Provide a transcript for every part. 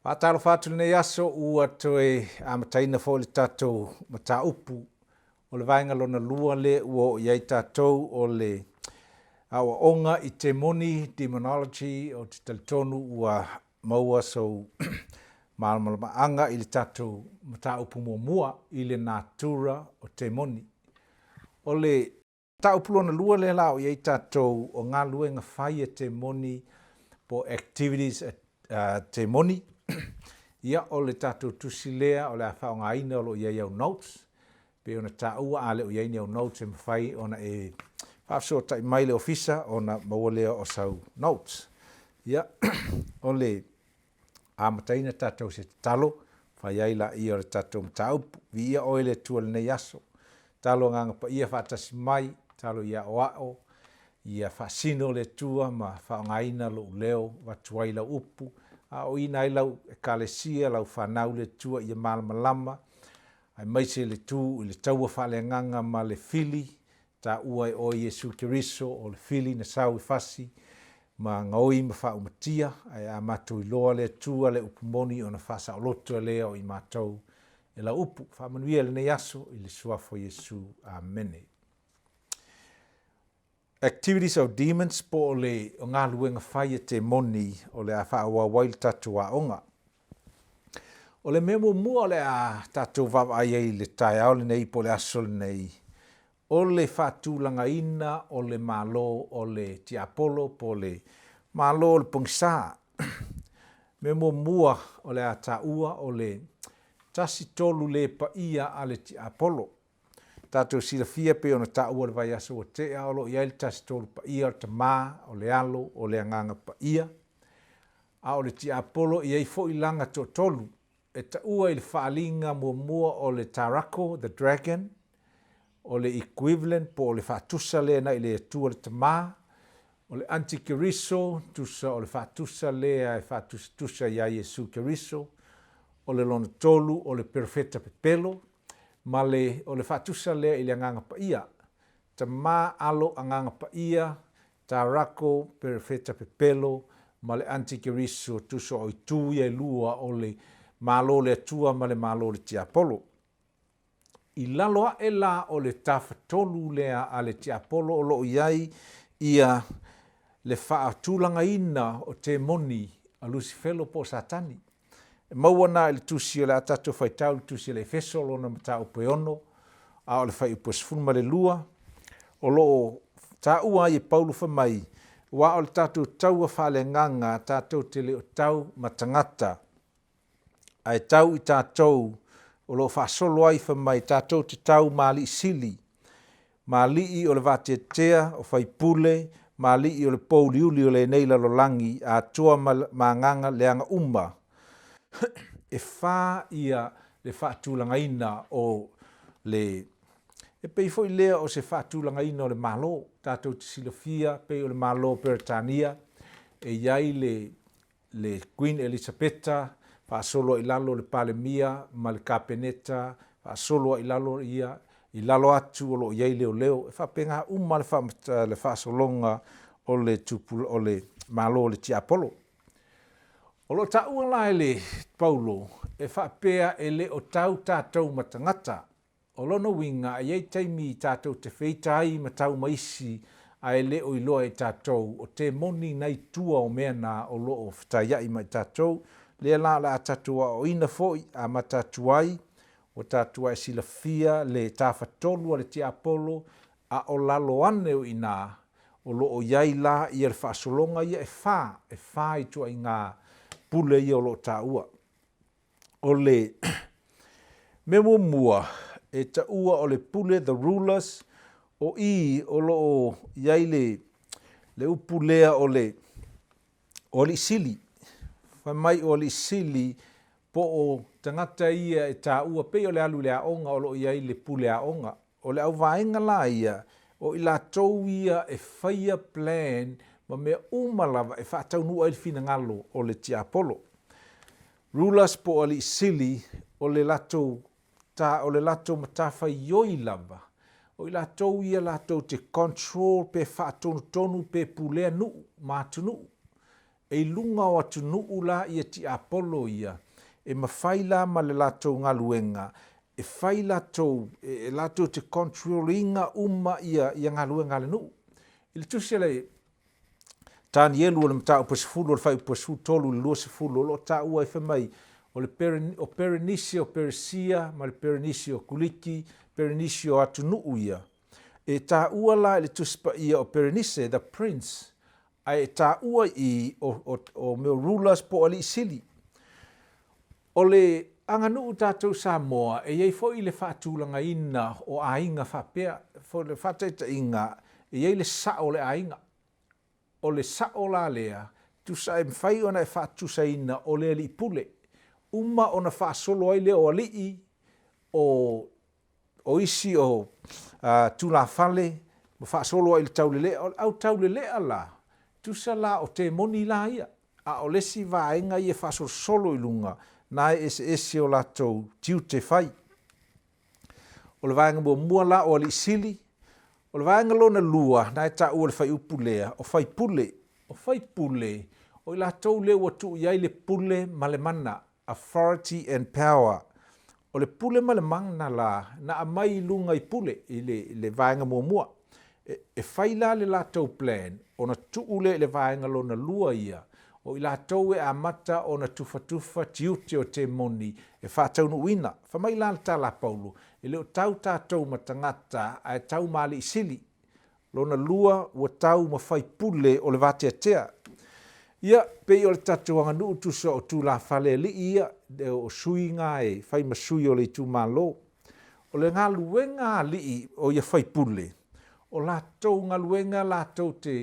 Whātaro whāturu nei aso ua toe amataina fo le tātou mata upu o le vaenga lona lua le ua o iai tātou o le awa onga i te moni Demonology o te talitonu ua maua so malamaanga i le tātou mata upu mua i le natura o te moni. O le mata upu lona lua le la o iai tātou o ngā luenga whai e te moni po activities te moni. Ia o le tātou tusi lea o le a whaonga ina o lo iai au notes. Pe ona tā ua a le o iai au notes e mwhai ona e whaafso tai mai le ofisa ona maua lea o sau notes. Ia o le amataina tātou se talo whai ai la ia o le tātou mtaupu. Vi ia oile tua le nei aso. Talo nganga pa ia whaatasi mai, talo ia o ao, ia whaasino le tua ma whaonga ina lo leo watuai la upu. A o ina i lau e kalesia lau whanau le tua ia malamalama. Ai maise le tū i le taua whale nganga ma le fili. Ta uai o Yesu Kiriso o le fili na sau i fasi. Ma ngaoi ma wha umatia. Ai a matou i loa le tua le upumoni o na whasa o loto lea o i matou. E la upu whamanuia le nei aso i le suafo Yesu. Amene. Activities of demons po o le o ngā luenga whai e te moni o le a wha wail tatu a onga. O le memo mua o le a tatu vava ai le tai au le nei po le aso le nei. O le whatūlanga ina o le malo o le ti apolo po le malo o le pongsa. Memo mua o le a taua o le tasi tolu le pa ia a le ti apolo. Tātou silafia pe ona tāua le vai aso o te aolo i aile tasi tolu pa ia o te mā, o le alo, o le anganga pa ia. A o le ti apolo i ei fo i langa to tolu. E taua i le whaalinga mua o le tarako, the dragon, o le equivalent po o le whaatusa le na i le tua le te mā, o le antikiriso, tusa o le whaatusa le a e whaatusa ia Yesu Kiriso, o le lona tolu, o le perfeta pepelo, ma le o le whaatusa lea i le anganga pa ia. Ta mā alo anganga pa ia, ta rako perfeta pepelo, ma le antikiriso tuso o i tūia i lua o le malo le atua ma le malo le tiapolo. I laloa e la o le tawhatolu lea a le tiapolo o lo iai ia le whaatulanga ina o te moni a Lucifelo po Satani. Maua na il tusi o le atato fai tau il tusi le feso lo na mata upo ono a o le fai upo sfuma le lua o lo ta ua i Paulu fa mai wa o le tatu tau fa le nganga tatu te le tau matangata ai tau i tatou o lo fa solo ai fa mai tatu te tau mali sili mali i o le vate tea o fai pule mali i o le pouli uli o le neila lo langi a tua ma nganga le anga umma. E wha ia le whaatūlanga ina o le... E pei foi lea o se whaatūlanga ina o le malo, tātou te silofia, pei o le malo Peritania, e iai le Queen Elisabetta, whaasolo i lalo le Palemia, ma le Kapeneta, whaasolo i lalo ia, i lalo atu o lo iai leo leo, e whapenga umma le whaasolonga o le malo le Tiapolo. O lo ta ua lai le Paulo e whapea e le o tau tātou matangata. O lono winga a iei taimi tātou te wheitai ma tau maisi a e le o iloa e tātou o te moni nei tua o mea nā o lo o whataiai mai tātou. Lea la a tātua o ina foi a matatuai o tātua e silafia le tāwhatolua le ti apolo a o lalo ane o ina o lo o iai la i e whaasolonga ia e wha i tua i ngā pule i o lo taua. O le memo mua e taua o le pule the rulers o i o lo iai le upulea o le sili. Wha mai o le sili po o tangata ia e taua pe o le alu le aonga o lo iai le pule aonga. O le au vaenga la ia o i la tau ia e whaia plan ma mea umalava e whaatau nua i fina ngalo o le tia apolo. Rulers po o li sili o le lato matawha ioi lava. O i latou ia latou te control pe whaatonu tonu pe pulea nuu, mātunu. e lunga o atu nuu la ia ti Apollo ia, e mawhai la ma le latou ngaluenga, e whai latou, e latou te controllinga ia ngaluenga le nuu. I le tusi le tani elu o le mta upasifulu o le whai upasifu tolu le lua sifulu o lo ta ua e whamai o le perenisi o Peresia, ma le perenisi o Kuliki, perenisi o atu nuu ia. E ta ua la le tuspa ia o Perenise, the prince, ai ta ua i o meo rulers po ali sili. O le anganu tātou Samoa, e iei fo i le whaatulanga ina o ainga whapea, fo le whataita inga, e iei le sao le ainga. O le sao la lea, tusa e mwhai ona e whaatusa ina o le li pule. Uma ona whaasolo ai le o alii, o isi o tula fale, ma whaasolo ai le taulelea, au taulelea la, tusa la o te moni la ia, a o lesi vaenga ia whaasolo solo i lunga, na ese o latou tiu te whai. O le vaenga mua la o ali sili, o le vaenga lona lua, na e ta ua le whai upulea, o whai pule, o i latou leo atu iai le pule ma le mana, authority and power. O le pule ma le mana la, na amai lunga i pule, i le vaenga mua. E whai la le latou plan, o na tuule le vaenga lona lua ia, o i latou e amata o na tufa tiute o te moni, e whātaunu uina. Whamai la le tala Paulo, e leo tau tātou matangata, a e tau mali i sili. Lona lua, ua tau ma whai pule o le vate tea. Ia, pei o le tatu anga nuu tusa o tū la whale li ia, o sui ngā e, whai masui o le tū malo. O le ngā luenga li o ia whai pule. O lātou ngā luenga, lātou te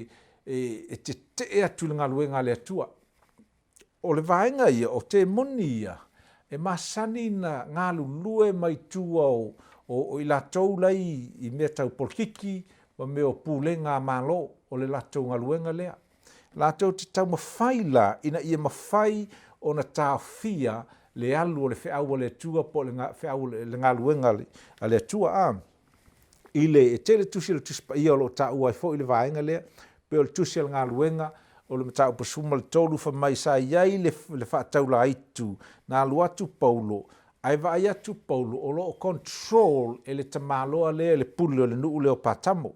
atu le ngā luenga le atua. O le vaenga ia, o te moni ia, e masani na ngā lulue mai tua o i lātou lai i mea tau polkiki, ma mea o pūlenga malo, o le lātou ngā luenga lea. Lātou te tau mawhai la, ina ia mawhai o na tāwhia le alu o le whiaua le atua, po le ngā luenga le atua. I le e tele tusi le tuspa ia o lo ta ua i fo i le vaenga lea, pe o le tusi le ngā luenga, o le mata upasuma le tolu fa mai sa iai le whaatau la aitu, na alu atu Paulo, ai vai atu Paulo, o lo control e le tamaloa lea le pule o le nuu leo patamo.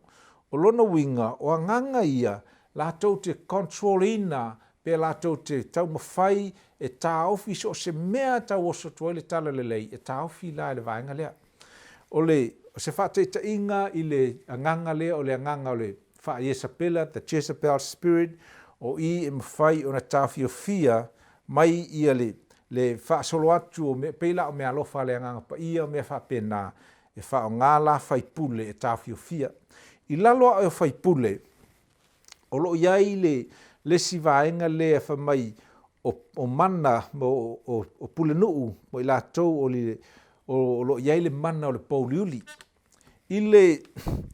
O lona winga, o anganga ia, lātou te control ina, pe lātou te tau mawhai e tā office o se mea tau oso tua le tala le lei, e tā ofi la le vaenga lea. O le, se whateita inga i le anganga lea, o le anganga o le wha Iesapela, the Jezebel spirit, o i e mawhai o na tāwhi o fia, mai ia le wha solo atu o peila o mea lofa le anganga pa ia o mea wha pena, e wha o ngā la whai pule e tāwhi o fia. I lalo o whai pule, o lo iai le si vaenga le e wha mai o mana o pule nuu, mo i lātou o lo iai le mana o le pauliuli. I le,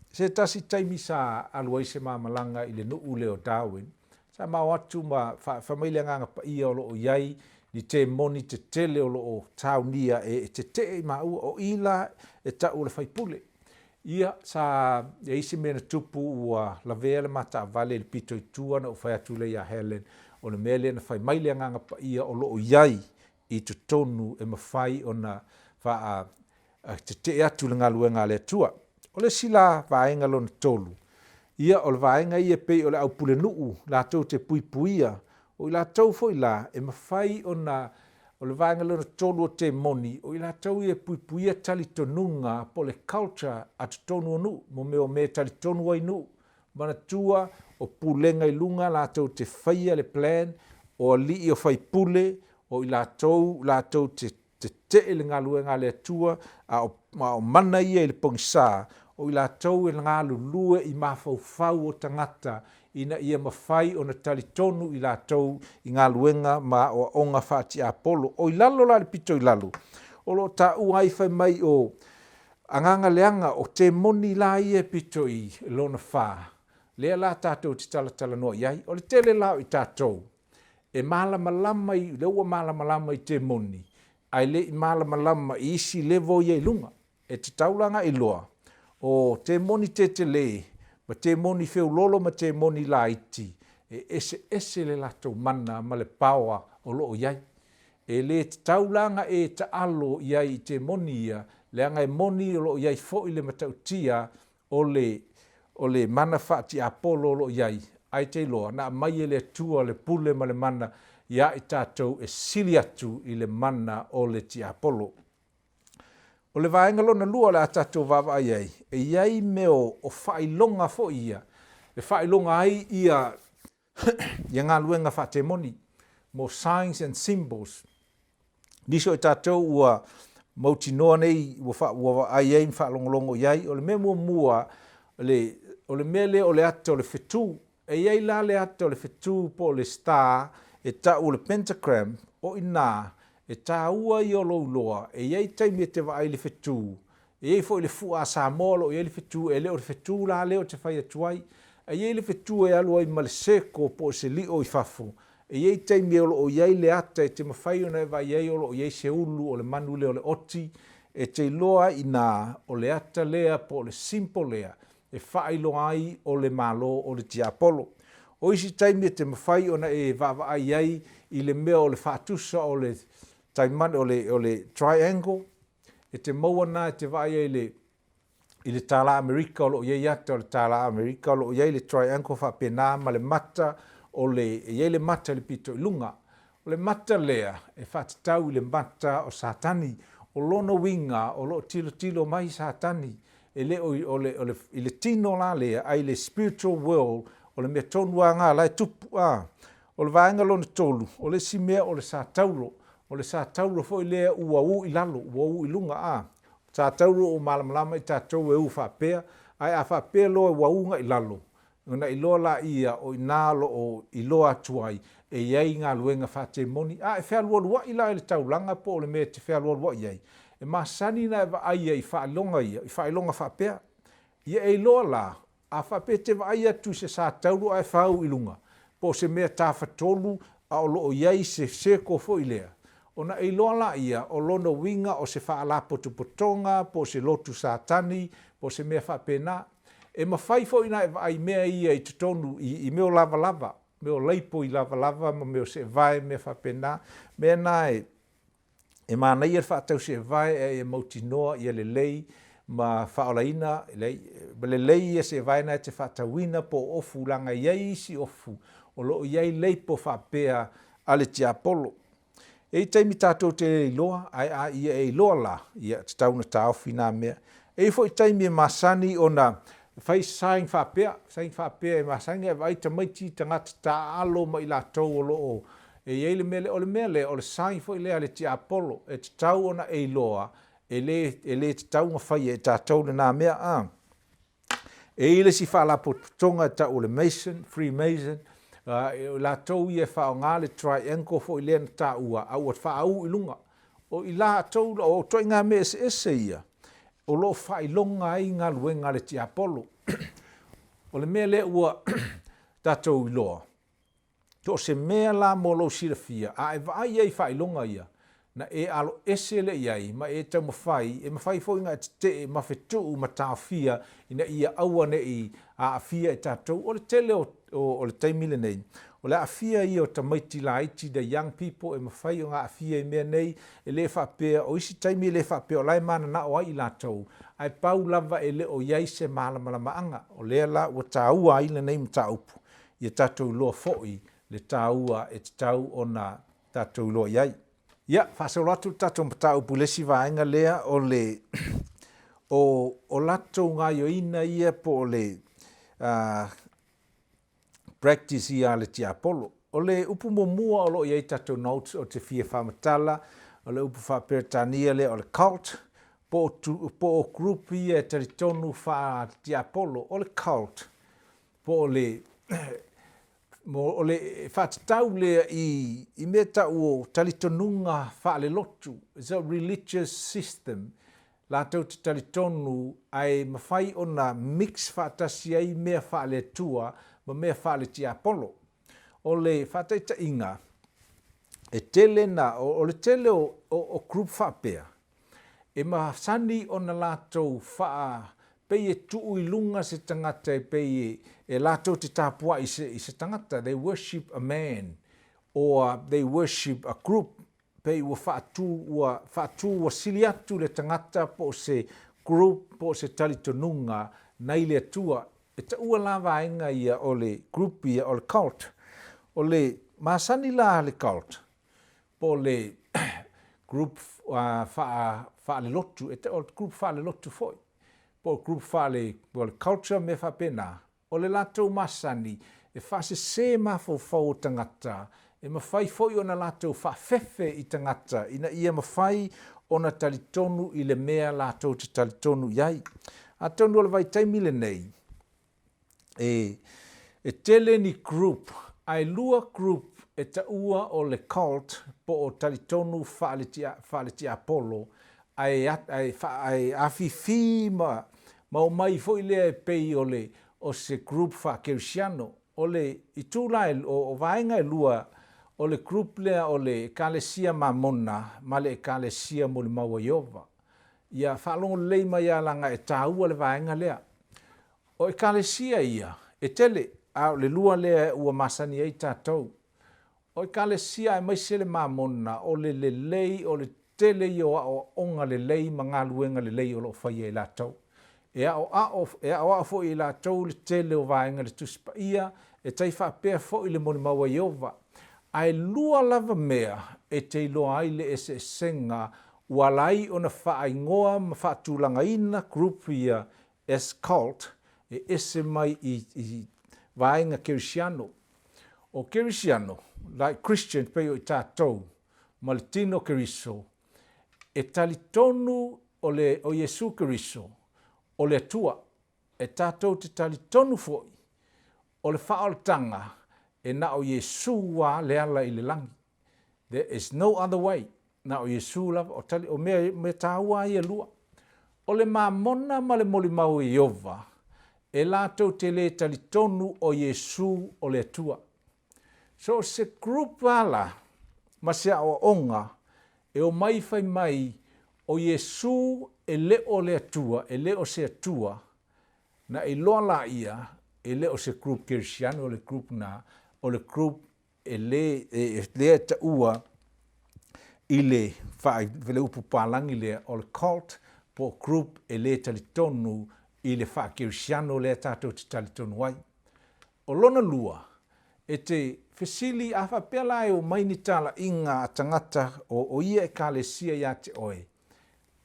se tasi taimi sa aluai se mamalanga i le nuu leo Darwin, sa mau atu ma whamai le nganga pa ia o lo iai, ni te moni te tele o lo o taunia e te te ma ua o ila e tau le whaipule. Ia sa e isi mena tupu ua la vea le mata vale le pito i tuana o whai atu le ia Helen o le mele na whai mai le nganga pa ia o lo iai i tu tonu e mawhai o na te te atu le ngaluenga le atua. O le sila vaenga lona tolu. Ia o le vaenga ia pei o le au pule nuu, lātou te puipuia, o i lātou foi la e mawhai o le vaenga lona tolu o te moni, o i lātou ia puipuia tali tonunga po le culture atu tonu o nuu, mo meo me tali tonu ai nuu, mana tua o pulenga i lunga, lātou te whaia le plan, o li o whai pule, o i lātou te le ngaluenga le atua, a o mana ia i le pongisā, o i lātou e ngā lulue i mawhauwhau o tangata ina ia mawhai o na talitonu i lātou i ngā luenga ma o onga whaati Apollo. O i lalo la le pito i lalo. O lo ta uai whai mai o anganga leanga o te moni la ia pito i lona wha. Lea la tātou te tala noa iai. O le tele lao i tātou. E malamalama i, leua malamalama i te moni. Ai le i malamalama i isi levo iai lunga. E te taulanga i loa. O te moni te le, ma te moni wheu lolo ma te moni la iti. ese le latou mana ma le pawa o loo iai. E le taulanga e taalo iai I te moni ia, le anga e moni o loo iai fo I le matautia o le mana whaati apolo o loo iai. Ai te loa, na mai e le tua le pule ma le mana ia I tātou e sili atu I le mana o le ti apolo. O le vaenga lona lua le a tātou vava iai, e iai meo o whailonga fo ia, le whailonga ai ia ia ngā luenga whaate moni, mo signs and symbols. Niso e tātou ua mautinoa nei ua ai ai whaalongolongo iai, o le mea mua o le mele o le ata o le whetū, e iai la le ata o le whetū po le star, e ta o le pentagram, o ina, e tā ua I o loa, e iai taimi e te waai le whetū, e iai fo I le fua Samoa o iai le whetū, e leo le whetū la leo te whai atuai, e iai le whetū e alu ai ma le seko po se li o I fafu, e iei taimi o iai le ata e te mawhai o na e vai iei o iei se ulu o le manu leo le oti, e te loa ina o le ata lea po le simpo lea, e whailo ai o le malo o le tia apolo. O isi taimi e te mawhai o na e vava iei I le mea o le whaatusa o le taimane o le triangle, e te maua e te vai iei I le tala Amerika o lo iei ata o le tala Amerika o lo iei le triangle whapena ma le mata o iei le mata le pito I lunga. O le mata lea e whatatau I le mata o satani o lono winga o lo tilo mai satani e le I le tino la lea ai le spiritual world o le mea tonua ngā lai tupu o le vaenga lona tolu o le simea o le satauro fo I lea ua I lalo ua I lunga Tātauro o malamalama I tātou e u whapea, ai a whapea loa ua unga I lalo. Ngana I loa la ia o I nālo o I loa atuai e iei ngā luenga whate moni. E whea lua I la I le taulanga po o le mea te whea lua iei. E masani na e vaai I whailonga ia, I whailonga whapea. Ia e loa la, a whapea te vaai atu se sātauro ai whau I lunga. Po se mea tāwhatolu a o loo iei se seko fo I lea. Ona e loa la ia o lono winga o se whaala potonga, po se lotu satani, po se mea whapena. E mawhai fo ina e vai mea ia I tutonu I meo lava, meo leipo I lava, ma meo se vai mea whapena. Mea nai, e mana ia whaatau se vai e mautinoa ia le lei, ma whaolaina, le lei ia se vai na te whaatauina po ofu langa iei si ofu, o loo iei leipo whapea ale ti apolo. E taimi tātou te iloa, ai ia e iloa la, ia te tauna tāofi nā mea. E fo I taimi e masani o na whai saing whapea e masani e vai tamaiti tangata tā alo ma I lātou o loo. E iei le mele o le mele o le saing fo I lea le ti apolo, e te tau ona e iloa, e le te tau nga whai e tātou le nā mea. E ile si whala potonga ta o le Mason, Freemason, la tau ia wha o ngā le triangle fo I lea na tā ua, au at wha au I lunga. O I la tau, o toi ngā mea ese ia, o lo wha I longa ai ngā luenga le ti apolo. O le mea le ua tātou I loa. To se mea la mo lo sirafia, a e vai ai wha I longa ia, na e alo ese le iai, ma e tau mawhai fo inga te e mawhetu ma tāwhia, ina ia aua ne I a awhia e tātou, o le tele o le taimile nei. O le awhia I o tamaiti la iti the young people, e mawhai o ngā awhia I mea nei, e le whapea, o isi taimi le whapea, o lai mana na o ai I lātou, ai pau lava e le o iai se malamalama anga, o lea la ua tāua I le nei mta upu, I tātou loa foi, le tāua e te tau o na tātou loa iai. Ia, whasau latu tātou mta upu lesi vaenga lea o le o latou ngā ioina ia po le practice ia le ti apolo. O le upu mua o lo iai tātou notes o te fia whamatala, o le upu whaperetania le o le cult, po o group ia e taritonu wha ti apolo, o le cult, po o le o le whatatau lea I mea tau o talitonunga wha le lotu. It's a religious system. La tau te talitonu ai mawhai o na mix whatasi ai mea wha le tua ma mea wha le ti apolo. O le whataita inga e tele na, o le tele o group whapea. E mahasani o na lātou wha pei e tuu I lunga se tangata e pei e lātou te tāpua I se tangata. They worship a man or they worship a group. Pei ua whaatu ua sili atu le tangata po se group, po se talitonunga nei le atua. E ta ua lava inga ia o le group ia o le cult. O le masani la le cult. Po le group wha le lotu. E ta o le group wha le lotu foi. Po group wha le culture me wha pena. O le latou masani e wha se mafau tangata. E mawhai foi ona lātou whawhewhe I tangata, ina ia mawhai ona talitonu I le mea lātou te talitonu iai. A tonu ala vai taimile nei, e tele ni group, ai lua group e ta ua o le cult po o talitonu whaaletia Apollo, ai afifi ma o mai foi lea e pei o se group wha kerisiano, o le itulai o vaenga e lua, o le group lea o le ekalesia mamona, ma le ekalesia mo le maua Iova. Ia whaalongo leima ia langa e tāua le vaenga lea. O ekalesia ia, e tele, au le lua lea ua masani ei tātou. O ekalesia e maise le mamona, o le lei, o le tele i o onga le lei, ma ngā luenga le lei o lo whai e lātou. E a fo I lātou le tele o vaenga le tuspa ia, e taiwha pēr fo I le mo le maua Iova. Ai lua lava mea e te iloa ai le ese senga walai ona whaingoa ma whaatulanga ina group ia as cult e ese mai I vaenga kerisiano. O kerisiano, like Christian peo I tātou, ma le tino keriso, e talitonu o Yesu keriso, o le atua, e tātou te talitonu foi, o le whaaltanga, e na o Yesu wa le ala I le langi. There is no other way. Na o Yesu lava o tali o me tāua I lua. O le mamona ma le molimau Iova. E lātou te le talitonu o Yesu o le atua. So se group ala ma se o onga e o mai fai mai o Yesu e le o le atua, e le o se atua na I loa la ia e le o se group kerisiano o le group na o le group e le ta ua I le whai vele upu pālangi le o le cult po group e le talitonu I le wha kerisiano le tātou te talitonu wai. O lona lua e te fesili a whapela e o maini tala inga a tangata o ia e kālesia ia te oe.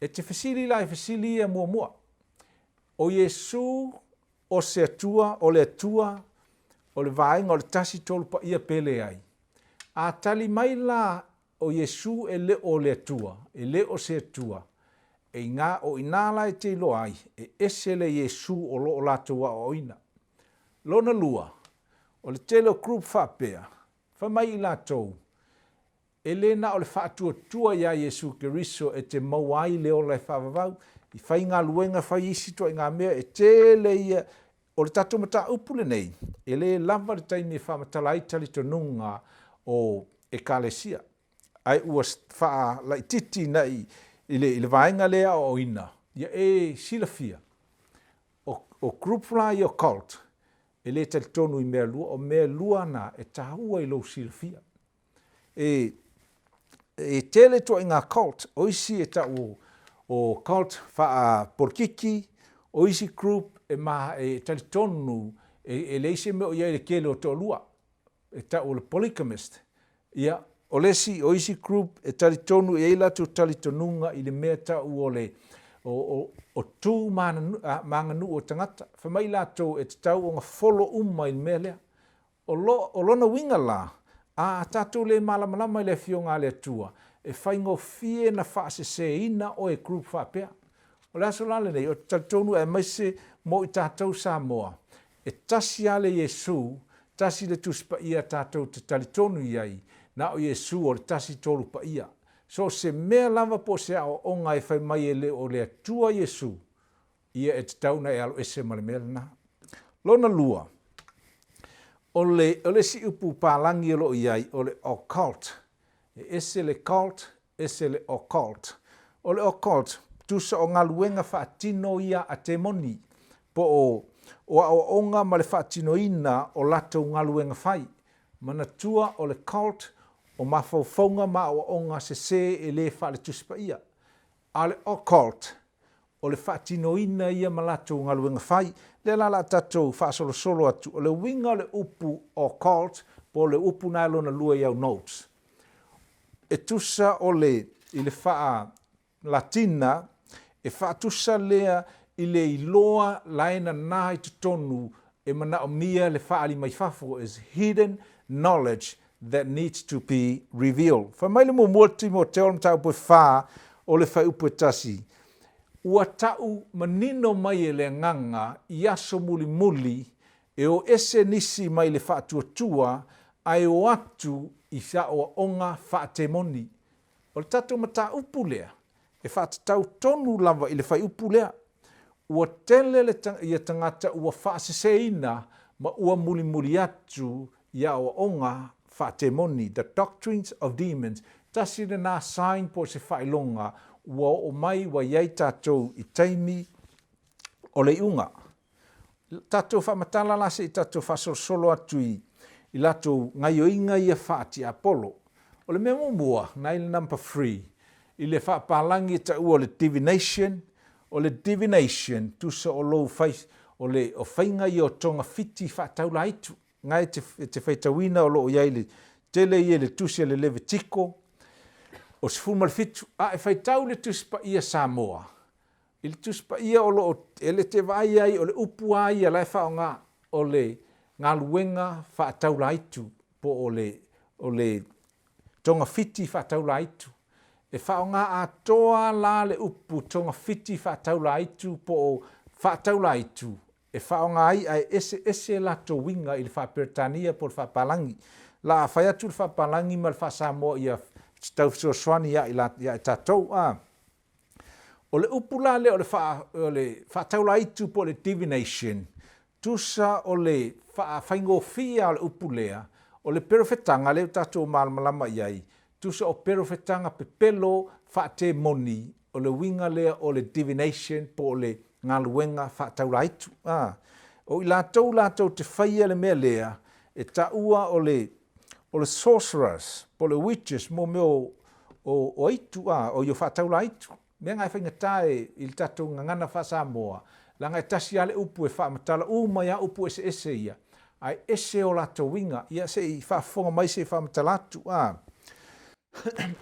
E te fesili la e fesili ia mua. O Yesu o se atua, o le atua, o le vaenga o le tasi tolu pa ia pele ai. A tali mai la o Yesu e le o le atua, e le o se atua. E ngā o inala e te ilo ai, e ese le Yesu o lo o latua o ina. Lona lua, o le tele o group whapea, whamai I lātou, e le na o le whaatua tua ia Yesu Keriso e te mauai le o le whavavau, I whai ngā luenga whai isi toa I ngā mea, e tele ia, o le tatu mata upule nei, e le lava le taimi e whamatala I talitonunga o ekalesia. Ai ua wha lai titi na I le vaenga lea o ina. Ia e silafia. O group la I o cult, e le talitonu I mea lua, o mea lua na e tahua I lo silafia. E tele toa I ngā cult, o isi e ta o cult wha porkiki, o isi group e maha e talitonu e leise me o ia le kele o toa lua. E ta o le polygamist. Ia, o lesi o isi group e talitonu e eila tu talitonunga I le mea ta o le o tū manganu o tangata. Whamai lātou e te tau o ngā wholo I mea lea. O lona winga la, a tātou le malamalama I le fionga le atua. E whaingo fie na whaasese ina o e group whapea. O le aso lale nei, o talitonu e maise mo I tātou Samoa. E tasi ale Yesu, tasi le tuspa ia tātou te talitonu iai, na o Yesu o le tasi tolu pa ia. So se mea lava po se o onga e whai mai e le o le atua Yesu, ia e te tauna e alo ese male mea na. Lona lua, o le si upu pālangi alo iai o le occult. E ese le cult, ese le occult. O le occult, tusa o ngā luenga whaatino ia a te moni. po o onga ma le whaatinoina o latou ngaluenga whai. Manatua o le cult o mawhauwhaunga ma o onga se e le wha le tuspa ia. A le occult o le whaatinoina ia ma latou ngaluenga whai. Le la tatou whaasolo atu o le winga o le upu o cult po le upu na lona lua iau notes. E tusa o le i le wha latina e wha tusa lea i le iloa laena nā i tutonu e mana o mia le wha ali mai whafo is hidden knowledge that needs to be revealed. Wha mai le mua mo te olam tau poe wha o le whai upu e tasi. Ua tau manino mai e le nganga i aso muli e o ese nisi mai le wha tua ai o atu i wha o onga wha te moni. O le tatu mata upu lea e wha tau tonu lava i le whai upu lea. Ua tele le ia tangata ua wha seseina ma ua muli atu ia o onga wha te moni. The doctrines of demons. Tasi le nā sign po se wha ilonga ua o mai wa iei tātou i taimi o le unga. Tātou wha matala lase i tātou wha solo atu i latou ngai o inga ia wha ti Apollo. O le mea mua, nai le number 3, i le wha pālangi ta ua le divination, o le divination tusa o lou whai, o le o whainga i o tonga fiti wha taula itu. Ngai te whaitawina o lo o iei le tele i le tusia le Levitiko, o se fulma le fitu, a e whaitau le tuspa ia Samoa. I le tuspa ia o lo ele te vai ai o le upu ai a lai whaonga o le ngā luenga whaataula itu po o le tonga fiti whaataula itu. E whaonga a toa la le upu tonga fiti whaataula itu po o whaataula itu. E whaonga ai ese la to winga i le whaperetania po le whapalangi. La whaiatu le whapalangi ma le whasamoa ia tau swani ia i tātou. O le upula le o le whaataula itu po le divination. Tusa o le whaingofia o le upulea. O le perofetanga le tātou malamalama iai. Tusa o perofetanga pepelo whaate moni. O le winga lea o le divination po le ngaluenga whaataula itu. O i lātou te whaia le mea lea. E taua o le sorcerers, po le witches, mo meo o itu, o yo whaataula itu. Mea ngai whaingatāe i le tātou ngangana whasamoa. La ngai tasi ale upu e whaamatala, mai a upu ese ia. Ai ese o lātou winga, ia se i whaafonga mai se i whaamatala atu.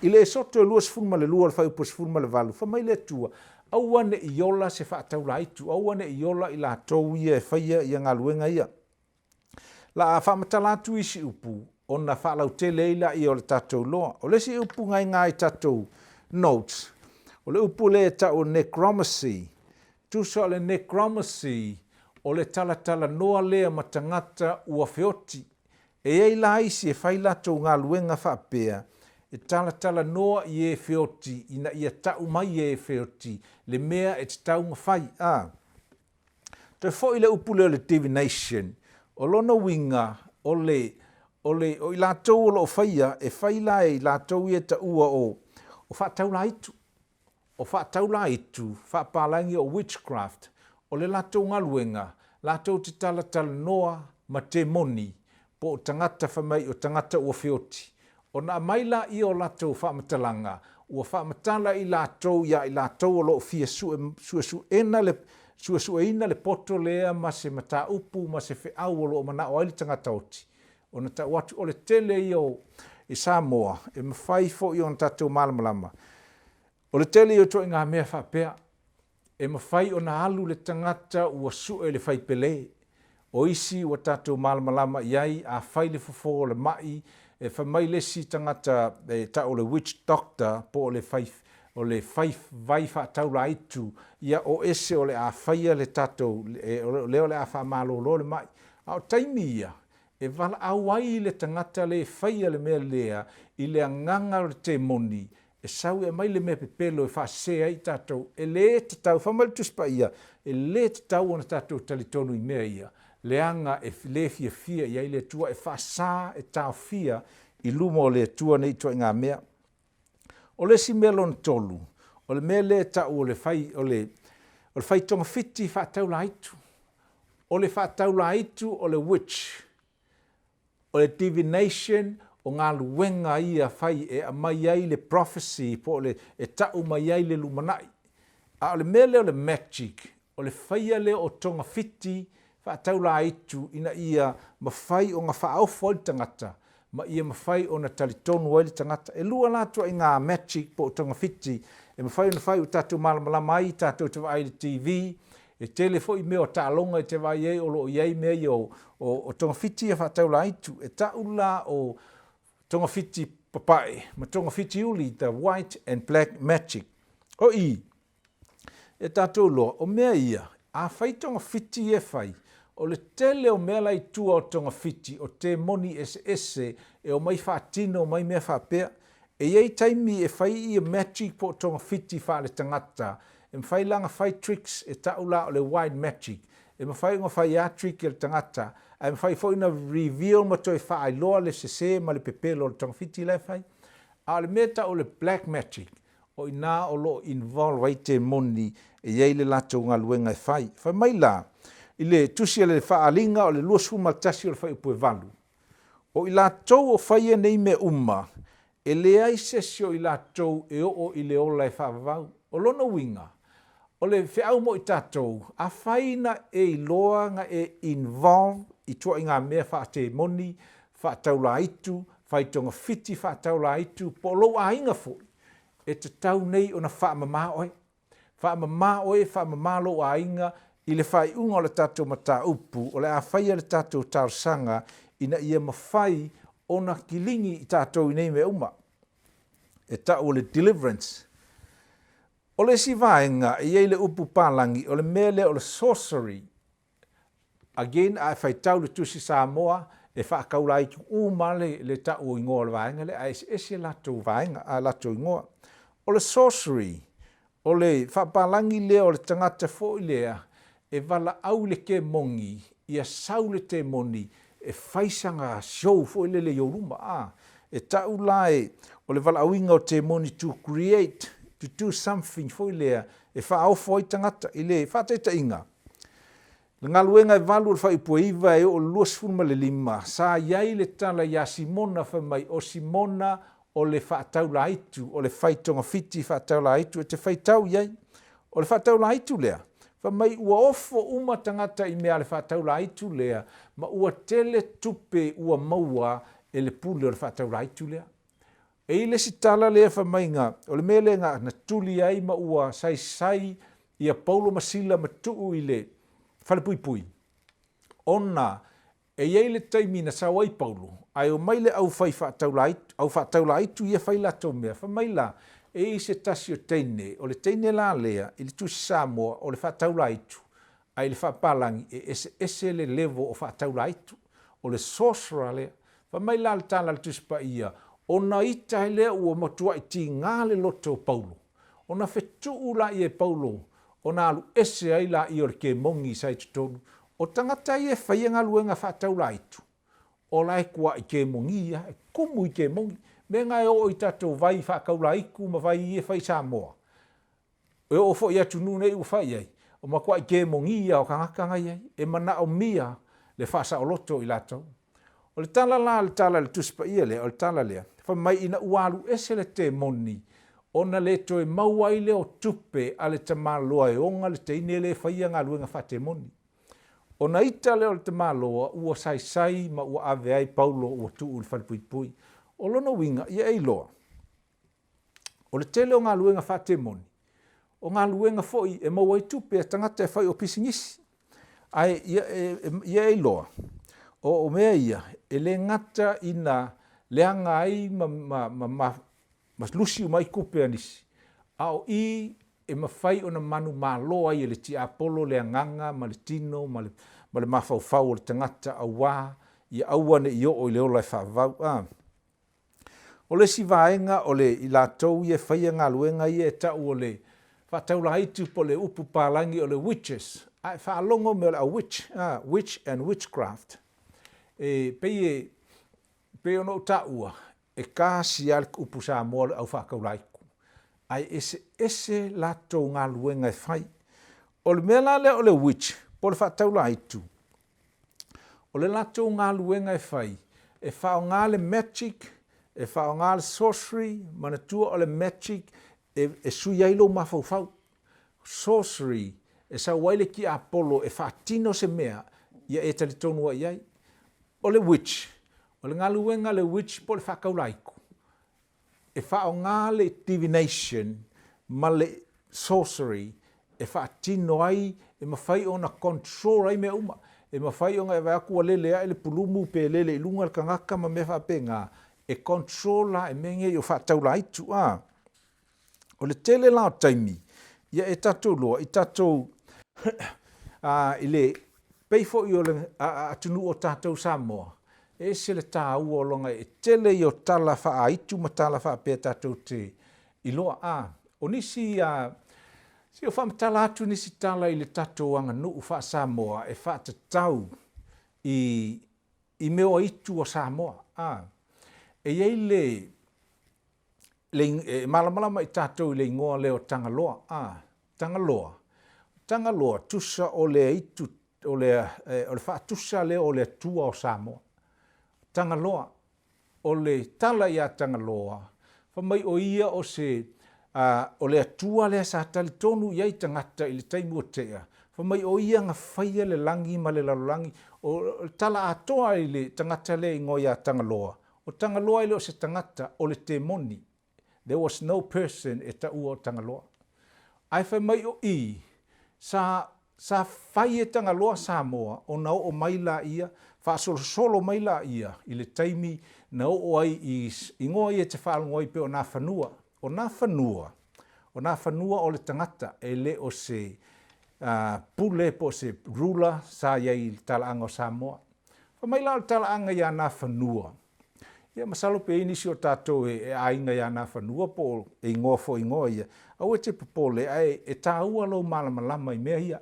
I le soto e lua sifuruma le lua, le whai upu sifuruma le valu. Whamai le tua, aua ne i ola se whaataula itu, aua ne i ola i lātou ia e whaia i ngā luenga ia. La whaamatala atu i si upu, ona whaalau te leila i o le tātou loa. O le si upu ngai tātou notes. O le upu le o necromancy. Tusa o le necromancy o le talatala noa lea matangata ua feoti. E ei la isi e whai latou ngā luenga whaapea. E talatala noa i e feoti, ina ia tau mai e feoti. Le mea e te tau ngā whai. Toi fo i le upu le divination. O lona winga o i lātou o lo whaia e whai la e lātou i e ta ua o whaataula itu. O whaataula itu, whaapalangi o witchcraft, o le lātou ngaluenga, lātou te talatala noa ma te moni, po o tangata whamai o tangata ua whioti. O na maila i o lātou whaamatalanga, ua whaamatala i lātou ia i lātou o lo fia suesuena le poto lea ma se mata upu ma se whiau o lo mana o aili tangata oti. O na tau atu o le tele i Samoa, e mawhai fo i o na tātou malamalama. O le tele i o toi ngā mea whapea, e mawhai o na alu le tangata ua sue le whaipele. O isi ua tātou malamalama iai a whai le fofo o le mai, e whamai lesi tangata ta o le witch doctor po o le vai whaataula itu, ia o ese o le a whaia le tātou, leo le a whaamalo le mai. Ao taimi ia, e wala awai le tangata le whaia le mea lea, i le anganga le te moni, e sau e mai le mea pepelo e whaasea i tātou, e le te tau, whamali tuspa ia, e le te tau ona tātou talitonu i mea ia, le anga e le fia ia i le tua, e whaasa e tau fia, i luma o le tua nei tua ngā mea. O le si mea lona tolu, o le mea le tau o le whai tonga fiti whaataula itu, o le whaataula itu o le witch, o le divination, o ngā luenga ia whai e a mai ai le prophecy, po le e tau mai ai le lumanai. A o le mele o le magic, o le whaia le o tonga fiti, whaataula itu ina ia mawhai o ngā whaauwha i tangata, ma ia mawhai o na talitonu ai le tangata. E lua lātua i ngā magic po o tonga fiti, e mawhai o na whai o tātou malamalama ai, tātou te vai le TV, e tele fo i mea o tālonga i te vai ei o lo iei mea i o tonga fiti a whaataula itu, e taula o tonga fiti papai, ma tonga fiti uli, the white and black magic. O i, e tātou loa, o mea ia, a whai tonga fiti e whai, o le tele o mea lai tua o tonga fiti, o te moni ese, e o mai whaatino, o mai mea whaapea, e iei taimi e whai i a magic po tonga fiti wha le tangata, e mwhai langa whai tricks e taula o le white magic, e mwhai ngā whai a trick e le tangata, e mwhai fo ina reveal ma toi whaai loa le sese ma le pepelo o le tonga fiti lai whai, a le meta o le black magic, o ina o lo involve ai te moni e iei le lato ngā luenga e whai. Whai mai la, i le tusi le whaalinga o le lua suma tasi o le whai upu e valu. O i latou o whai nei me uma, e le ai sesio i latou e o i le ola e whaavavau. O lona winga, o le whiau mo i tātou, a whaina e i loanga e involve i tua i ngā mea whaate moni, whaataula itu, whaitonga fiti whaataula itu, po lo a inga fui, e te tau nei o na whaamama oe. Whaamama oe, whaamama lo a inga, i le whai unga o le tātou mata upu, o le a whaia le tātou tārsanga, ina ia mawhai o na kilingi i tātou i nei me uma. E tau o le deliverance. O le si vaenga, i ei le upu pālangi, o le mele o le sorcery. Again, a whai tau le tusi Samoa, e whaakaula i uma le tau o ingoa le vaenga, le a ese latou vaenga, a latou ingoa. O le sorcery, o le whapālangi lea o le tangata fo i lea, e wala au le ke mongi, ia sau le te moni, e whaisanga show fo i le yoruma. E tau lai, o le wala auinga o te moni to create, to do something fo i lea, e whaau fo i tangata, i le whateita inga. Le ngā luenga e walu le whaipua iwa e o luas fulma le lima, sa iai le tala ia Simona whamai, o Simona o le whaataula aitu, o le whaitonga fiti whaataula aitu, e te whaitau iai, o le whaataula aitu lea. Whamai ua ofo uma tangata i mea le whaataula aitu lea, ma ua tele tupe ua maua e le pule o le whaataula aitu lea. E i le si tala lea whamai ngā, o le mele ngā na tuli ai ma ua sai ia Paulo Masila ma tuu i le whalepui pui. Ona, e iei le taimi na sau ai Paulo, ai o mai le au whai whaataula aitu ia whai lato mea, whamai la, e i se tasi o teine, o le teine la lea, i le tusi Samoa, o le whaataula aitu, ai le whaapalangi, e ese le level o whaataula aitu, o le sorcerer lea, whamai la le tala le tusi pa ia, ona ita he lea ua matua i ti ngā le loto Paulo. Ona whetuu la i e Paulo, ona alu ese ai la i o le ke mongi sai tutonu. O tangata i e whaia ngā luenga whaataula aitu. O la e kua i ke mongi ia, e kumu i ke mongi. Me ngai o i tatou vai whaakaula iku ma vai i e whai Samoa. E o fo i atu nune i u whai ai. O ma kua i ke mongi ia o kangakanga iai. E mana o mia le whaasa o loto i latou. O le tala la, le tala le tuspa ia lea, o le tala lea. Whamai ina ualu ese le te moni, ona le toe mauai le o tupe a le tamaloa e onga le teine le whaia ngā luenga whate moni. Ona ita le o le tamaloa, ua sai ma ua ave ai Paulo ua tuu le whalipuipui. O lono winga, ia ei loa. O le tele o ngā luenga whate moni. O ngā luenga foi e mauai tupe a tangata e whai o pisingisi. Ai, ia ei loa. O mea ia, e le ngata ina leanga ai ma lusi umai kupe anisi. Ao i e mawhai o na manu māloa i e le ti apolo le anganga, ma le tino, ma le mawhauwhau o le tangata a wā, i aua ne i o i le ola e whaavau. O le si vaenga o le i lātou i e whaia ngā luenga i e tau o le whataula haitu po le upu pālangi o le witches. Ai whaalongo me o le a witch and witchcraft. E pe ono taua e kasi al upu Samoa au whakaulaiku. Ai ese lato ngā luenga e whai. O le mea le o le witch, po le whataula aitu. O le latou ngā luenga e whai. E whao ngā le magic, e whao ngā le sorcery, mana tua o le magic, e sui ailo mawhau. Sorcery, e sa waile ki Apollo, e whaatino se mea, ia e tali tonua iai. O le witch, o le ngā luenga le witch po le whakaulaiko. E whao ngā le divination, ma le sorcery, e whaatino ai, e mawhai o na control ai mea uma. E mawhai o ngai aku lele ai le pulumu pe lele i lunga le kangaka ma me whapenga. E controla e menge i o whaataula aitu. O le tele lao taimi, ia e tatou loa, i tatou i le peifo i o le atunu o tatou Samoa. E se le tā ua o longa e tele i o tala wha aitu ma tala wha pe tatou te i loa. O nisi si o whamatala atu nisi tala i le tatou anga nuu wha Samoa e wha te tau i meo itu o Samoa. E iei le malamalama i tatou i le ingoa leo tangaloa. Tangaloa tusa o le itu o le wha tusa leo o le tua o Samoa. Tangaloa o le tala i a tangaloa. Whamai o ia o se o le atua lea sa tali tonu iai tangata i le taimu o tea. Whamai o ia ngā whaia le langi ma le lalolangi. O tala atoa i le tangata le ingoa i a tangaloa. O tangaloa i leo se tangata o le Demoni. There was no person e ta ua o tangaloa. Ai whamai o i sa whai e tangaloa Samoa o nao o maila ia, wha solo maila ia i le taimi nao o ai i ingoa i e te whaalungo i pe o nā whanua. O nā whanua o le tangata e le o se pule po se rula sa iai talaanga o Samoa. Whamaila o talaanga ia nā whanua. Ia masalo pe inisi o tātou e ainga ia nā whanua po e ingoa fo ingoa ia. Au e te popole e tā ua lau malamalama i mea ia.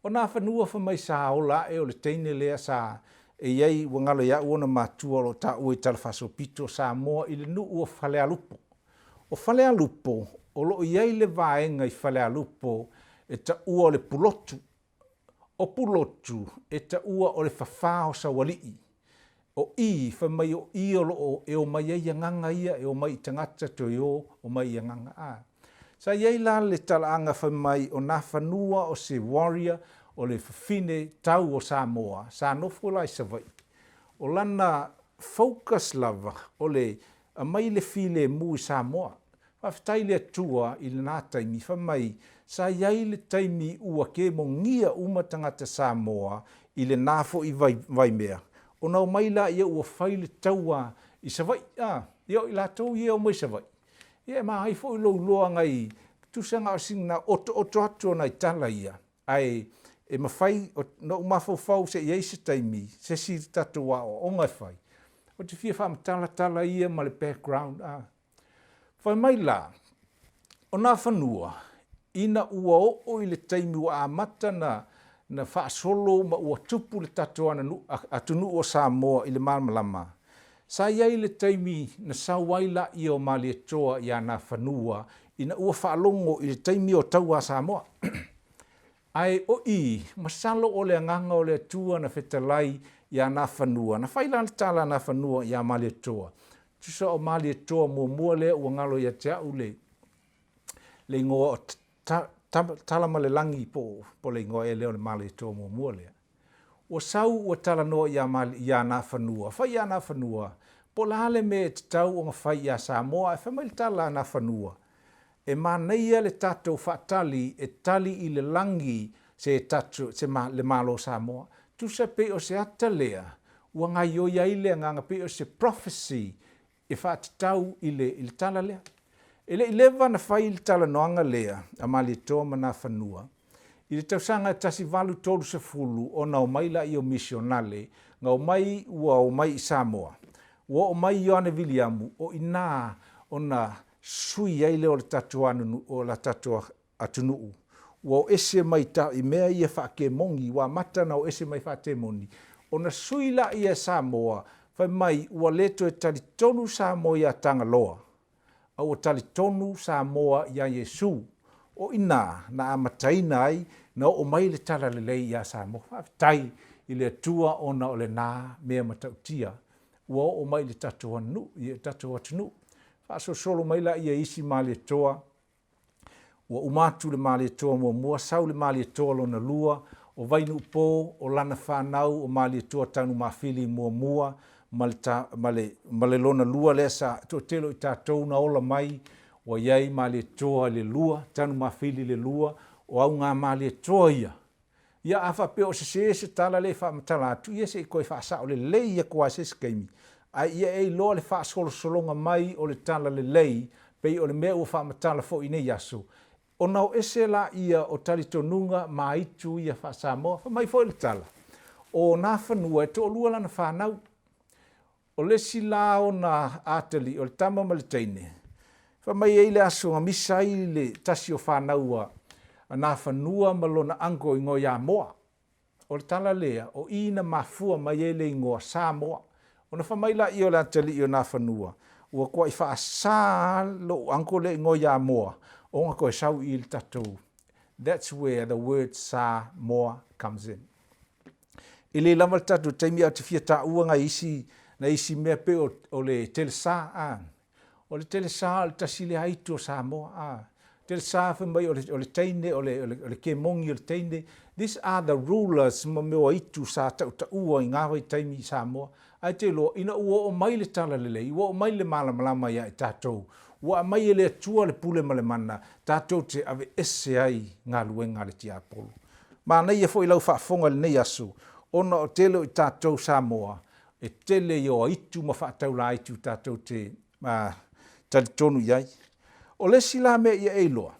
O nā whanua whamai sa ola e o le teine lea sa e iei wangalo ia uona mātua lo tā ua i talawhaso pito Samoa i le nuu o whalea lupo. O whalea lupo, o lo iei le vaenga i whalea lupo e ta ua o le pulotu. O pulotu e ta ua o le whawhao sa walii. O i whamai o i o lo e o mai ia nganga ia e o mai tangata to o mai ia nganga. Sa iei la le talaanga whamai o nā whanua o se warrior o le whine tau o Samoa, sa nofo lai sa vai. O lana focus lava o le a mai le file mu i Samoa. Whawhitai le atua i le nā taimi whamai sa iei le taimi ua ke mo ngia umatangata Samoa i le nāfo i vai mea. O nau maila ia ua whaile taua i sa vai. Ia i la tau ia o mai sa vai. Ia maa haifo i loa ngai tusanga o singna oto atu na i tala ia. Ai e mawhai no mawhau se iei se taimi se si tatua o ngai whai. O te fia wha tala ia ma le background. Whai mai la, o nā whanua, ina ua o i le taimi ua amata na whaasolo ma ua tupu le tatua atunu o Samoa i le malamalama. Sa iei le taimi na sauaila i o mali toa i a nā whanua, ina ua whaalongo i le taimi o taua Samoa. Ai o i, masalo o le anganga o le atua na whetalai i a nā whanua. Na whaila le tala nā whanua i a mali toa. Tusa o mali toa mua lea ua ngalo i a te au le ingoa o talama le langi po le ingoa e leo le mali toa mua lea. Ua sau ua tala noa i a nā whanua. Whai i a nā whanua. Po lale me te tau o ngā whai i a Samoa, e whamai le tala nā whanua. E māneia le tatou whaatali e tali i le langi se le malo Samoa. Tusa pe o se atalea, ua ngai o iai lea nganga pe o se prophecy e whaatatau i le tala lea. E le ilewa na whai le tala noanga lea, a mali toa mana whanua. I le tausanga tasi valu tolu se fulu o na o maila i o misionale, ngā o mai ua o mai i Samoa. Ua o mai Ioane Viliamu o ina o na sui ai leo le tatua o la tatua atunuu. Ua o ese mai ta i mea ia whaake mongi, ua matana o ese mai whaate mongi. O na sui la ia Samoa, whai mai ua leto e tali tonu Samoa ia Tangaloa. Au o tali tonu Samoa ia Yesu. O ina na amataina ai na o mai le tala le lei ia Samoa. Tai i le tua ona o le nā mea matautia, ua o mai le tatou atunu. Whaasosolo mai la ia isi mā le toa, ua umatu le mā le toa mua sau le mā le toa lona lua, o vainu pō, o lana whanau, o mā le toa tanu mawhili mua, ma le lona lua le sa to telo i tātou na ola mai, o iai mā le toa le lua, tanu mawhili le lua, o au ngā mā le toa ia. Ia awha pe o se tala le wha matala atu, ia se i koe wha sa o le lei ia kua se skeimi. Ai ia ei loa le wha solonga mai o le tala le lei, pei o le mea ua wha matala fo i nei aso. O nau ese la ia o talitonunga ma itu ia wha Samoa, wha mai fo i le tala. O nā whanua e to o lua lana whanau. O le si la o na atali, o le tama ma le teine. Wha mai ei le aso nga misai le tasi o whanaua, a nā whanua ma lona ango i ngoi a moa. O le tala lea, o ina mafua mai e le ingoa Samoa. O na whamaila i o le atali i o nā whanua. Ua kua i wha sa lo ango le ngoi a moa. O nga koe sau i le tatou. That's where the word Samoa comes in. I le lama le tatou taimi au te fia ta ua nga isi, na isi mea pe o le tele sa O le tele sa le tasile haitu o Samoa Tele sa mai o le teine, o le kemongi o le teine. These are the rulers ma mea itu sa ta ua i ngā wai taimi i Samoa. Ai te lo, ina ua o mai le tala lelei, ua o mai le malamalama ia i tātou. Ua mai le atua le pule ma le mana, tātou te ave ese ai ngā luenga le tia apolo. Ma nei e fo i lau whaafonga le nei asu, ona o tele i tātou Samoa, e tele i o itu ma whaatau la itu tātou te talitonu iai. O le sila me ia eiloa.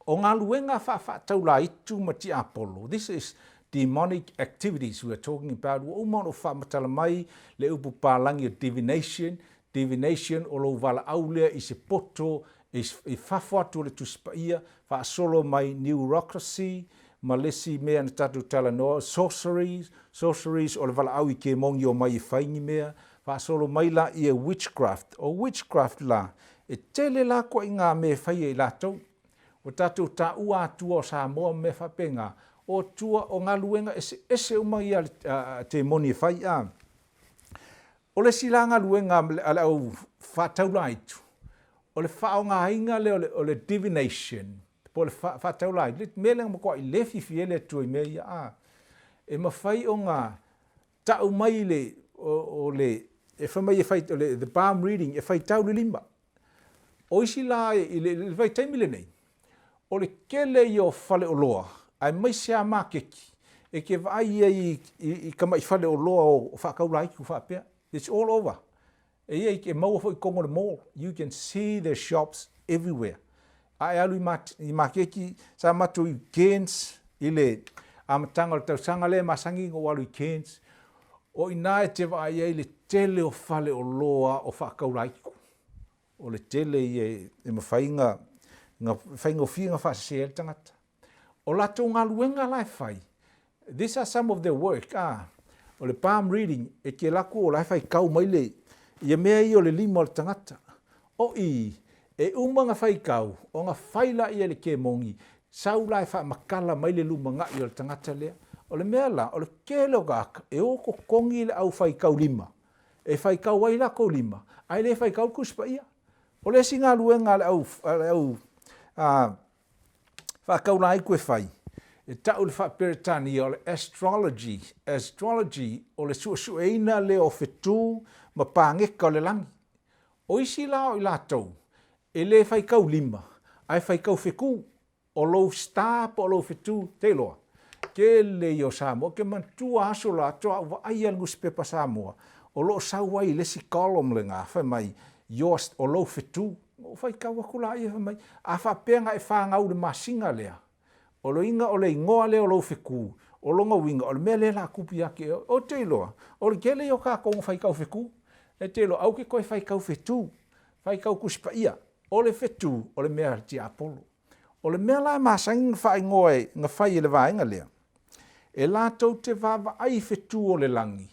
O ngā luenga whaatau la itu ma tia apolo. This is demonic activities we are talking about. Wa umano whaamatala mai le upu pālangi o divination. Divination o lo wala aulea i se poto, i whawhatu le tuspaia, whaasolo mai neurocracy, malesi mea na tatu tala noa, sorceries o le wala au i ke mongi o mai i whaingi mea, whaasolo mai la i a witchcraft, o witchcraft la, e tele la ko i ngā mea whaia i latou. O tatu ta ua atua o Samoa me whapenga, o tua o ngā luenga ese umai te moni e whaia. O le silanga luenga ale au whataula itu. O le whaonga inga o le divination. Po le whataula itu. Me lenga mako i lefi fiele tu i mea ia. E mawhai o ngā tau mai le o le e whamai e whai o le the palm reading e whai tau le lima. O isi la i le whai taimile nei. O le kele i o whale o loa. Ai mai sea mā keki. E ke vai i kama i whale o loa o whakaula iku whapea. It's all over. E ke maua fo i kongo le mall. You can see the shops everywhere. Ai alu i makeki sa matu i Cairns i le amatanga o tausanga le masangi o alu i Cairns. O ina e te vai e le tele o whale o loa o whakauraiku. O le tele e mawhainga o whianga whasea le tangata. O lato ngā luenga lai whai. These are some of their work. O le palm reading, e ke laku o lai whai kau mai le, ia mea i o le lima o le tangata. O i, e umanga whai kau, o ngā whaila i le ke mongi, sau lai wha makala mai le lumanga i o le tangata lea. O le mea la, o le kele o gaka, e oko kongi le au whai kau lima. E whai kau wai lako lima, ai le whai kau kuspa ia. O le singa luenga le au whakau la iku e whai. E tau le whaperetani o le astrology o le sueina le o whetū ma pāngeka o le langi. O isi la o i lātou, e le whaikau lima, ai whaikau wheku, o lou star po o lou whetū, te loa. Ke le i o Samoa, ke mantua aso la toa wa ai algus pepa Samoa, o loo sauai lesi kolom le ngā whamai, o lou whetū, o whaikau akula ai whamai, a whapenga e whangau le masinga lea. O lo inga o le ingoa le o lo wheku, o longa winga, o le mea le la kupi ake, o te loa, o le kele i o ka kongo whaikau wheku, e te loa, au ke koe whaikau whetū, whaikau kuspa ia, o le whetū, o le mea ti apolo. O le mea la masangi whai ngoe, ngā whai e le vaenga lea. E lātou te vava ai whetū o le langi,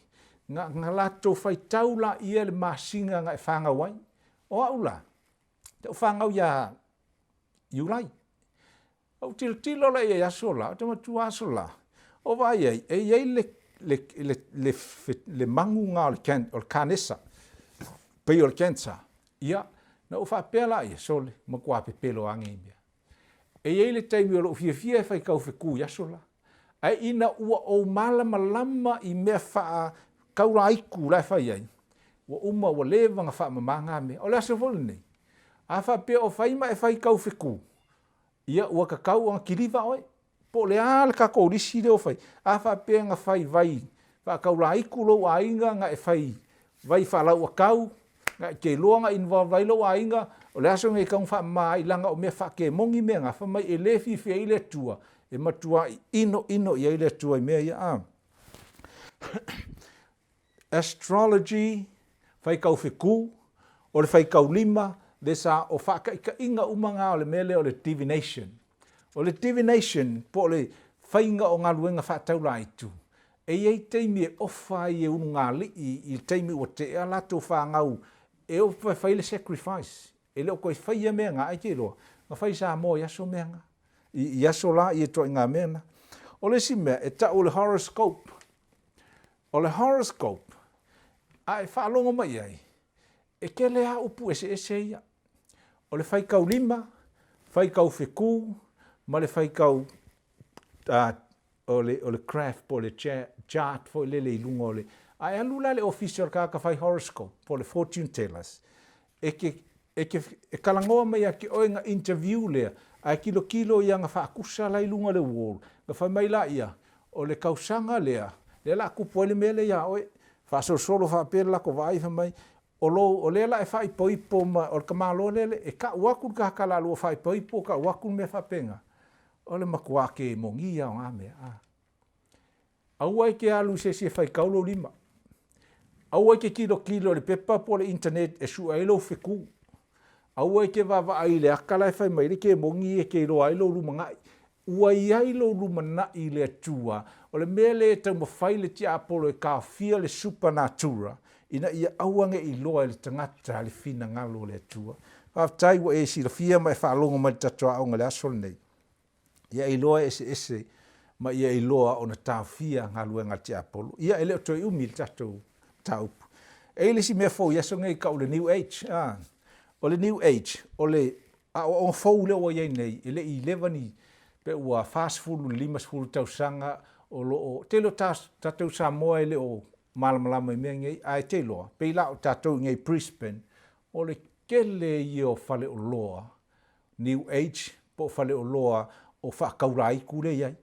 ngā lātou whai taula ia le masinga ngā e whanga wai, o au la, te o whangau ia iulai. Au tilo la ia aso la, te matua aso la. o vai e iai le mangunga o le kanesa, pei o le cancer, ia, na o whapea la ia sole, ma kua pe pelo ange imea. E iai le taimi o lo fia e whai kau wheku yasola. Ai ina ua o malama lama i mea wha kaura aiku lai whai ai. Ua uma ua lewanga wha mamanga me. O le asa vole nei. A wha pia o whaima e whai kau wheku. Ia ua ka kau anga kiriva oi. Po le ala ka kourisi leo whai. A wha pia nga whai vai. Wha kaura aiku lo a inga nga e whai. Vai wha lau a kau. Nga ke loanga involve vai lo a inga. O le aso ngai kau wha maa ilanga o mea wha ke mongi mea nga. Wha mai e lefi fia ile tua. E matua ino i ile tua i mea ia a. Astrology, whai kau wheku, o le whai kau lima, le sa o whakaika inga umanga o le mele o le divination. O le divination, po le whainga o ngā luenga whataura itu. E iei teimi e ofa i e unu ngā li i teimi o te ea lato whangau, e o whai le sacrifice. E leo koe whai mea ngā aike roa, ngā whai sa mo yaso mea ngā. I yaso la i e toi ngā mea. O le si mea, e ta o le horoscope. O le horoscope, a e whaalonga mai ai, e ke lea upu ese ia. O le whaikau lima, whaikau wheku, ma le whaikau o le craft po le chart po le ilunga o le. A e alula le official ka whai horoscope, po le fortune tellers. E kalangoa mai a ke oe nga interview lea, a kilo ia nga whaakusa la ilunga le wall, nga whai mai la ia, o le kausanga lea, le la kupo ele mele ia oe, whaasolo whaapere la ko vai mai, o le la e whai poipo ma, o le kamalo lele, e ka uakun ka hakala lua whai poipo, ka uakun me whapenga. O le makua ke mongia o ngā mea. Aua ke alu se whai kaulo lima. Aua ke kilo le pepa po le internet e su ailo wheku. Aua ke wawa ai le akala e whai mai, le ke mongi e ke ilo ailo luma ngai. Ua i ailo luma na i le atua, o le mele e tau mawhai le tia apolo e ka fia le supernatural, ina ia auange i loa le tangata le fina ngalo le atua. Whaftai wa e si la fia mai whaalonga mai tatua aonga le asol nei. Ia i loa ese, ma ia i loa o na tau fia ngalo e ngā tia apolo. Ia ele o toi umi le tatou taupu. E le si mea fau, iaso ngai ka o le New Age. O le New Age, o le, o fau le o iei nei, ele i levani, pe ua fastfulu, limasfulu tausanga, o lo, te lo tatou Samoa ele o malamalama i mea ngai, ai te loa, pe la o tatou ngai Brisbane, o le kele i o fale o loa, New Age, po fale o loa, o whakaurai kure iai,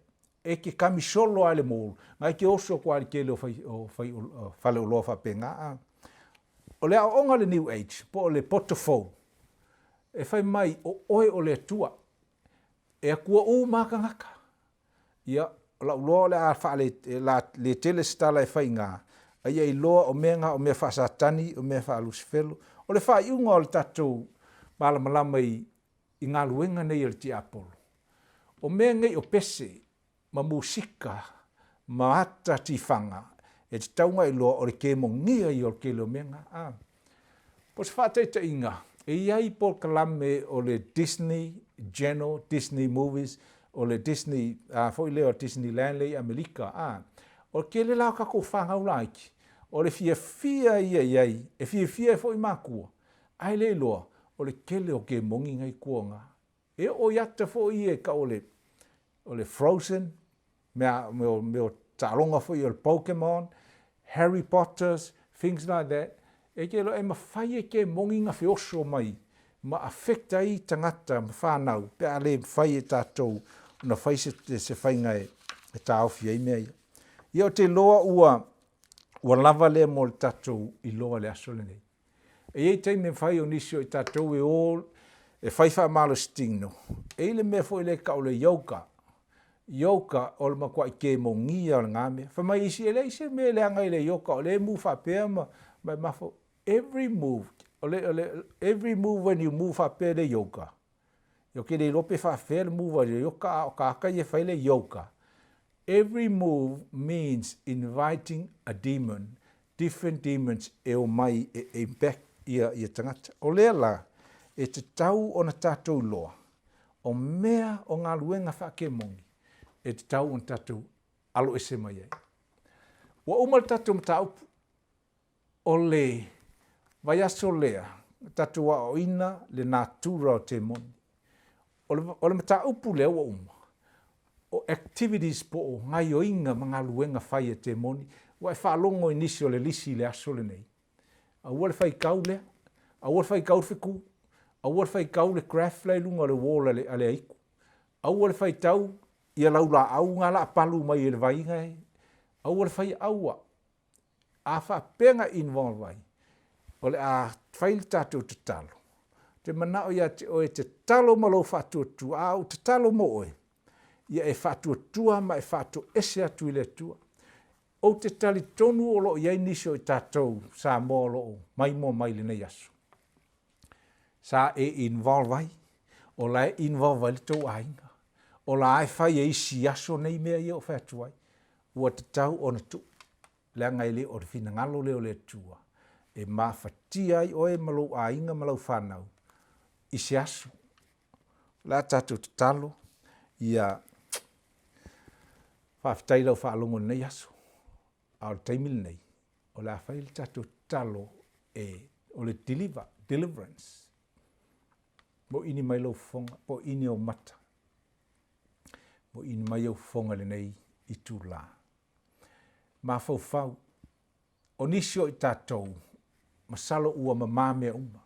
e ke kamisolo ai le mōru, ngai ke oso kua le kele o fale o loa whapenga. O le aonga le New Age, po o le potofou, e whai mai o oe o le atua, e a kua o makangaka. Ia, la uloa le a whaale le telestala e whai ngā. Ia i loa o mea ngā, o mea whaasatani, o mea whaalusifelo. O le whai unga o le tatou malamalama i ngā luenga nei o le ti apolo. O mea ngai o pese, ma musika, ma ata tifanga, e te taunga i loa o le ke mongia i o le ke leo mea ngā. Po se whaataita inga, e iai po kalame o le Disney Channel, Disney Movies, o le Disney, foi leo Disneyland le Amerika, o ke le lau kako whangau laiki, o le fia iai, e fia foi makua, ai le loa, o le kele o ke mongi ngai kuonga. E o iata foi e ka o le Frozen, meo taronga foi o le Pokemon, Harry Potters, things like that. E ke lo e mawhai e ke mongi nga whioso mai, ma affecta i tangata ma whanau, pe ale whai e tātou, na whai se whainga e tāwhia i mea ia. Ia o te loa ua lava lea mo le tātou i loa le asole nei. E ei teime whai o nisio i tātou e all, e whai wha malo stingno. E ile mea fo i le ka o le yoga. Yoga o le makua i ke mongia o le ngāmea. Whamai isi e le isi mea le anga i le yoga, o le mu whapea ma mafo. Every move when you move whapea le yoga. Yo ke le lope whapea le move le yoga, o ka aka i e whai le yoga. Every move means inviting a demon, different demons e o mai e back ia tangata. O lea la, e te tau o na tātou loa, o mea o ngā luenga whake mongi, e te tau o na tātou alo ese mai ai. Wa umal tatu mataupu o le vai aso lea tatu wa o ina le natura o te moni. O le mataupu lea wa uma. O activities po o ngai o inga mga luenga whai e te moni. Wa e whaalongo inisi o le lisi le aso le nei. A ua le whai kau lea, a ua le whai kau whiku, a ua le whai kau le craft le lunga le wola le ale aiku. A ua le whai tau ia laula au ngā la palu mai e le vai ngai. A ua le whai aua. A wha penga involve ai. O le a whaile tātou te talo. Te manao ia te oe te talo malo whatua tua. A o te talo mo oe. Ia e whatua tua ma e whatua ese atu i le tua. O te tali tonu o lo iai nisi o i tātou sa mō lo o mai mō mai le nei aso. Sa e involve ai. O la e involve ai le tau ainga. O la e whai e isi aso nei mea ia o whatua ai. Ua te tau o na tu. Lea ngai le o te whina ngalo leo le tua. E mawhatia ai oe malo a inga malau whanau. Isi aso. La tātou te talo. Ia whawhitai lau whaalongo nei aso. Ao taimil nei. O la whaile tātou talo e o le deliverance. Mo ini mai lau fonga. Po ini o mata. Mo ini mai au fonga le nei i tū la. Ma fau. O nisi o i tātou. Masalo ua mamame uma.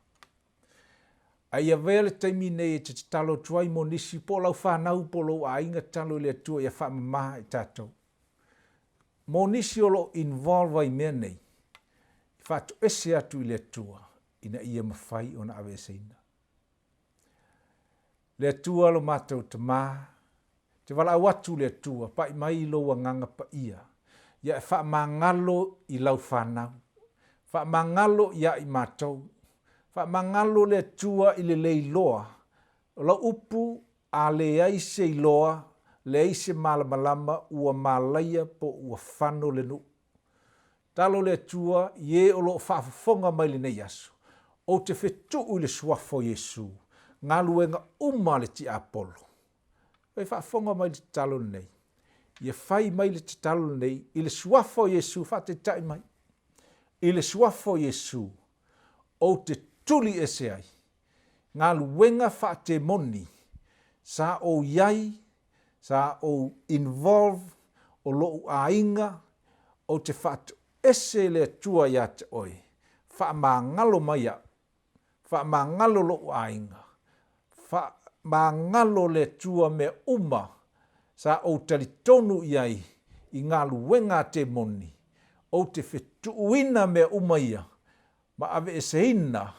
Ai a vele taimi nei e te talo tuai mo nisi po lau whanau po lau a inga talo le atua ia wha mamaha i tātou. Mo nisi o lo involve ai mea nei. Whatu ese atu i le atua. Ina ia mawhai o na awe seina. Le atua lo mātou te maa. Te wala watu le atua. Pa i mai lo wa nganga pa ia. Ia e wha mangalo i lau whanau. Wha mangalo ia i mātou. Wha mangalo le atua i le leiloa. O la upu a le aise i loa. Le aise malamalama ua malaia po ua whano le nu. Talo le atua ie o lo whaafonga mai le nei aso. O te whetu i le suafo Yesu. Ngā luenga uma le ti apolo. Wai whaafonga mai le talo nei. Ia whai mai le talo nei. I le suafo Yesu whate tai mai. I le suafo Yesu. O te tuli ese ai. Ngā luenga whate moni. Sa o iai. Sa o involve. O loo ainga. O te whatu ese le tua ia te oi. Wha ngalo mai a. Wha ngalo loo ainga. Wha ngalo le tua me uma. Sa o talitonu iai. I ngā luenga te moni. O te whetuina me uma ia. Ma ave e seina.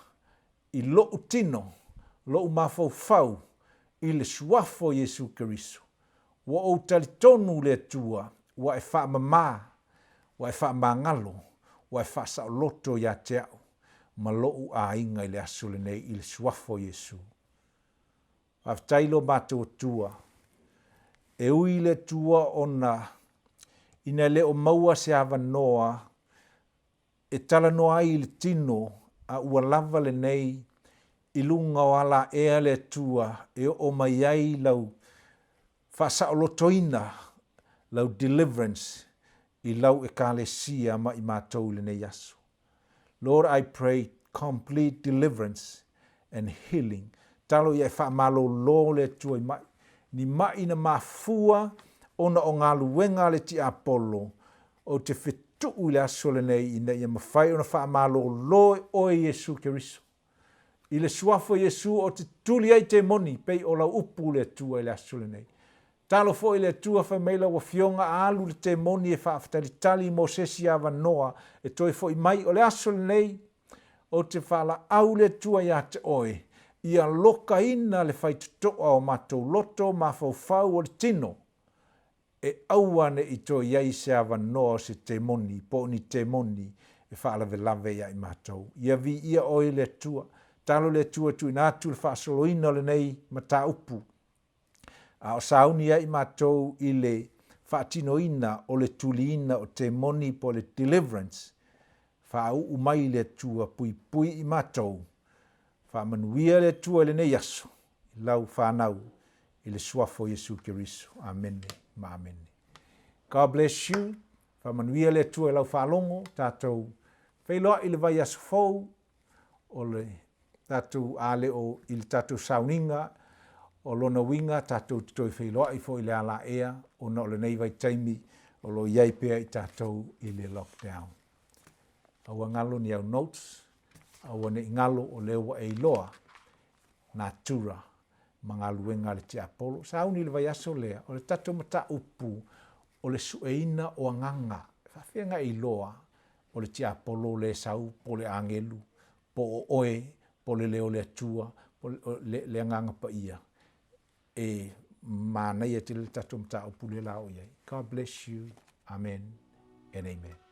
I loo tino. Loo mawhau. I le suafo Yesu Keriso. Wa o talitonu le tua. Wa e wha mama. Wa e wha mangalo. Wa e wha saoloto ia te au. Ma loo a inga i le aso le nei. I le suafo Yesu. Aftailo mātou tua. E ui le tua ona. Ina le o maua se ava noa. E tala noa ai le tino. A ua lava le nei. I lunga o ala ea le tua. E o mai ai lau. Whasa o lotoina. Lau deliverance. I lau e ka le sia ma i mātou le nei aso. Lord, I pray complete deliverance and healing. Talo ia e wha malo lo le tua i mai. Ni mai na mafua ona o ngā luenga le ti apolo. O te whetu le aso le nei ina ia mawhai ona wha malo lo o Yesu Keriso. I le suafo Yesu o te tuli ai te moni pei o la upu le tua i le aso le nei. Talo fo i le tua wha meila wa fionga alu le te moni e wha tali mo sesi ava noa e toi fo i mai o le aso le nei o te whala au le tua ia te oe. Ia loka ina le whai tutoa o mātou loto ma fau o le tino. E auane i toi iai se ava noa se te moni, po ni te moni e whaalawe lawe ia i mātou. Ia vi ia oe le tua. Talo le tua tu inatu le whaasoloina le nei mata upu. A o sauni ia i mātou i le whaatinoina o le tuliina o te moni po le deliverance. Whaau umai le tua pui pui i mātou. Whaamanuia le tua le nei aso. Lau whanau i le suafo Yesu Keriso. Amen. Ma amen. God bless you. Whamanuia le tua lau whalongo, tātou whailoa i le vai aso fau, o le tātou ale o i le tātou sauninga, o lona winga tātou toi whailoa i fo i le ala ea, o na o le nei vai taimi, o lo iai pea i tātou i le lockdown. Aua ngalo ni au notes, aua ne ngalo o lewa e iloa, na tura, mga luenga le te apolo. Sauni le vai aso lea, o le tātou mata upu, o le sueina o anganga, whawhianga i loa, o le te apolo le sau, po le angelu, po o oe, po le leo le atua, po le anganga pa ia. E mānei e te le tātou mata upu le lao iai. God bless you. Amen and amen.